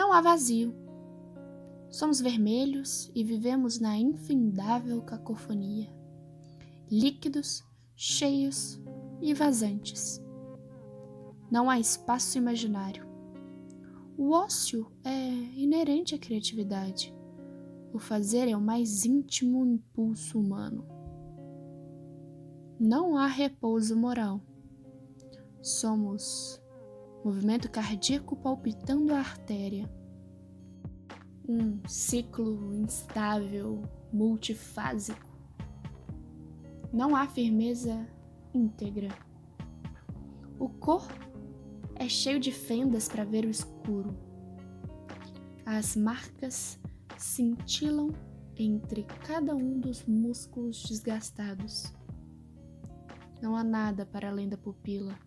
Não há vazio. Somos vermelhos e vivemos na infindável cacofonia. Líquidos, cheios e vazantes. Não há espaço imaginário. O ócio é inerente à criatividade. O fazer é o mais íntimo impulso humano. Não há repouso moral. Somos movimento cardíaco palpitando a artéria. Um ciclo instável, multifásico. Não há firmeza íntegra. O corpo é cheio de fendas para ver o escuro. As marcas cintilam entre cada um dos músculos desgastados. Não há nada para além da pupila.